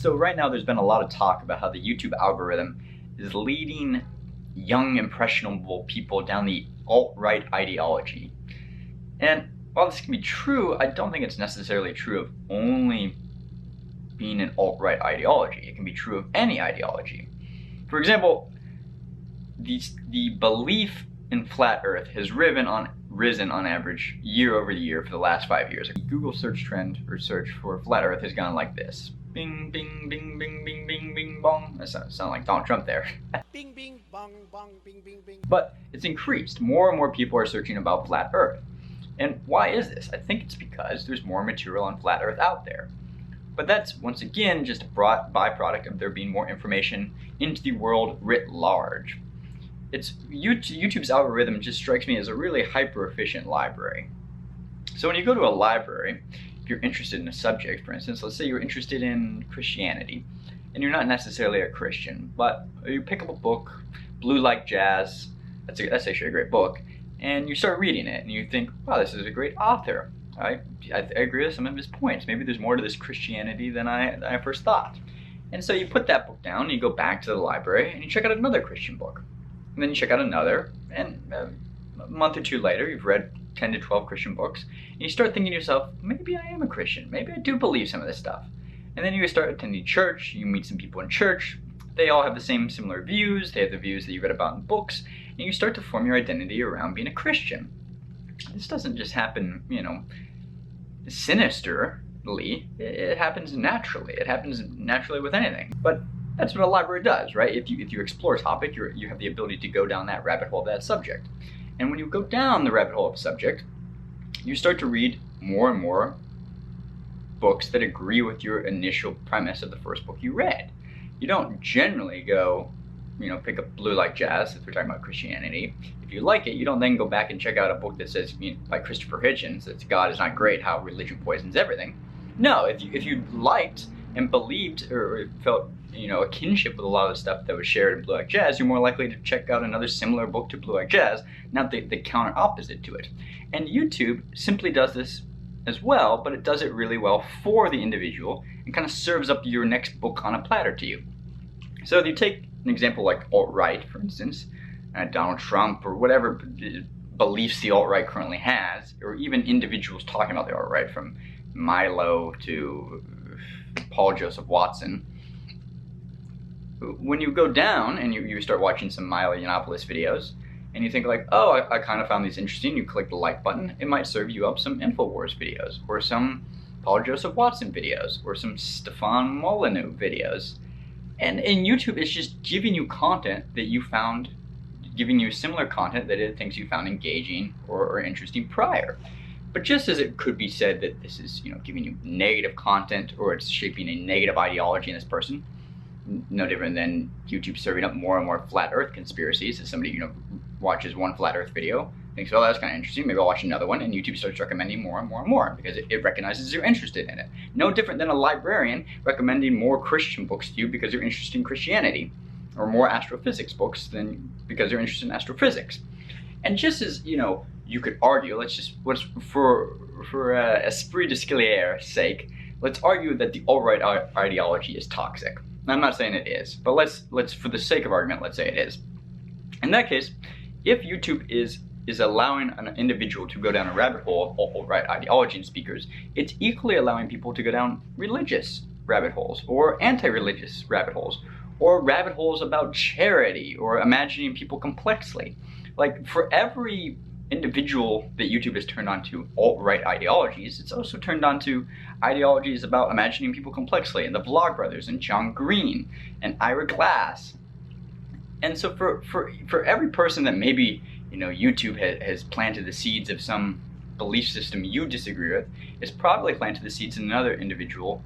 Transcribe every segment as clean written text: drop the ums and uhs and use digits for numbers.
So right now there's been a lot of talk about how the YouTube algorithm is leading young, impressionable people down the alt-right ideology. And while this can be true, I don't think it's necessarily true of only being an alt-right ideology. It can be true of any ideology. For example, the belief in flat Earth has risen on average year over year for the last 5 years. A Google search trend or search for flat Earth has gone like this. Bing, bing, bing, bing, bing, bing, bing, bong. That sounds like Donald Trump there. Bing, bing, bong, bong, bing, bing, bing. But it's increased. More and more people are searching about flat Earth. And why is this? I think it's because there's more material on flat Earth out there. But that's, once again, just a byproduct of there being more information into the world writ large. YouTube's algorithm just strikes me as a really hyper-efficient library. So when you go to a library, if you're interested in a subject, for instance, let's say you're interested in Christianity, and you're not necessarily a Christian, but you pick up a book, Blue Like Jazz, that's actually a great book, and you start reading it, and you think, wow, this is a great author. I agree with some of his points. Maybe there's more to this Christianity than I first thought. And so you put that book down, and you go back to the library, and you check out another Christian book. And then you check out another, and a month or two later, you've read 10 to 12 Christian books, and you start thinking to yourself, maybe I am a Christian. Maybe I do believe some of this stuff. And then you start attending church, you meet some people in church, they all have the similar views, they have the views that you read about in books, and you start to form your identity around being a Christian. This doesn't just happen, sinisterly, it happens naturally. It happens naturally with anything. But that's what a library does, right? If you explore a topic, you have the ability to go down that rabbit hole of that subject. And when you go down the rabbit hole of a subject, you start to read more and more books that agree with your initial premise of the first book you read. You don't generally go, pick up Blue Like Jazz, if we're talking about Christianity. If you like it, you don't then go back and check out a book that says, by Christopher Hitchens, that God is not great, how religion poisons everything. No, if you liked and believed or felt a kinship with a lot of the stuff that was shared in Blue Like Jazz, you're more likely to check out another similar book to Blue Like Jazz, not the counter opposite to it. And YouTube simply does this as well, but it does it really well for the individual and kind of serves up your next book on a platter to you. So if you take an example like alt-right, for instance, Donald Trump or whatever beliefs the alt-right currently has, or even individuals talking about the alt-right, from Milo to Paul Joseph Watson, when you go down and you start watching some Milo Yiannopoulos videos, and you think like, oh, I kind of found these interesting, you click the like button, it might serve you up some InfoWars videos, or some Paul Joseph Watson videos, or some Stefan Molyneux videos. And YouTube is just giving you content that you found, giving you similar content that it thinks you found engaging or interesting prior. But just as it could be said that this is, giving you negative content, or it's shaping a negative ideology in this person, no different than YouTube serving up more and more flat Earth conspiracies. As somebody, watches one flat Earth video, thinks, oh, that's kind of interesting, maybe I'll watch another one, and YouTube starts recommending more and more and more because it recognizes you're interested in it. No different than a librarian recommending more Christian books to you because you're interested in Christianity, or more astrophysics books because you're interested in astrophysics. And just as, you could argue, for esprit de scélér's sake, let's argue that the alt-right ideology is toxic. I'm not saying it is, but let's for the sake of argument, let's say it is. In that case, if YouTube is allowing an individual to go down a rabbit hole of alt-right ideology and speakers, it's equally allowing people to go down religious rabbit holes, or anti-religious rabbit holes, or rabbit holes about charity, or imagining people complexly. Like, for every individual that YouTube has turned on to alt-right ideologies, it's also turned on to ideologies about imagining people complexly, and the Vlogbrothers, and John Green, and Ira Glass. And so for every person that maybe, YouTube has planted the seeds of some belief system you disagree with, it's probably planted the seeds in another individual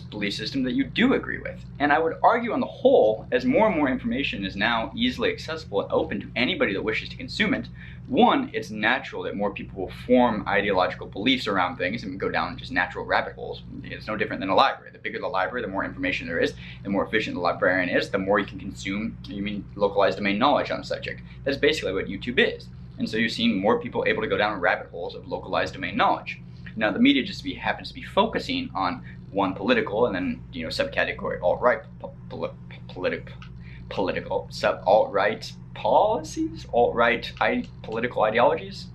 belief system that you do agree with. And I would argue on the whole, as more and more information is now easily accessible and open to anybody that wishes to consume it, one, it's natural that more people will form ideological beliefs around things and go down just natural rabbit holes. It's no different than a library. The bigger the library, the more information there is, the more efficient the librarian is, the more you can consume, localized domain knowledge on a subject. That's basically what YouTube is. And so you're seeing more people able to go down rabbit holes of localized domain knowledge. Now the media just happens to be focusing on one political and then subcategory alt-right political alt-right policies, alt-right political ideologies.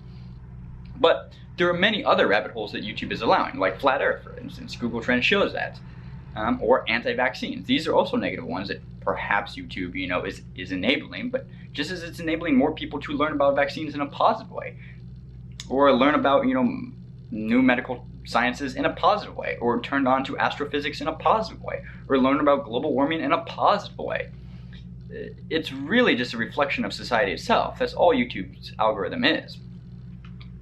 But there are many other rabbit holes that YouTube is allowing, like flat Earth, for instance. Google Trends shows that, or anti-vaccines. These are also negative ones that perhaps YouTube, is enabling. But just as it's enabling more people to learn about vaccines in a positive way, or learn about new medical sciences in a positive way, or turned on to astrophysics in a positive way, or learn about global warming in a positive way. It's really just a reflection of society itself. That's all YouTube's algorithm is.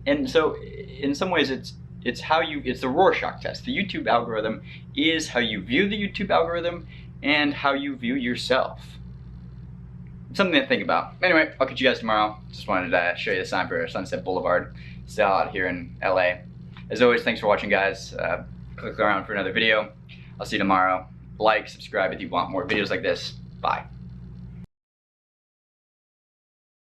And so in some ways it's the Rorschach test. The YouTube algorithm is how you view the YouTube algorithm and how you view yourself. Something to think about. Anyway, I'll catch you guys tomorrow. Just wanted to show you the sign for Sunset Boulevard. Still out here in LA. As always, thanks for watching, guys. Click around for another video. I'll see you tomorrow. Like, subscribe if you want more videos like this. Bye.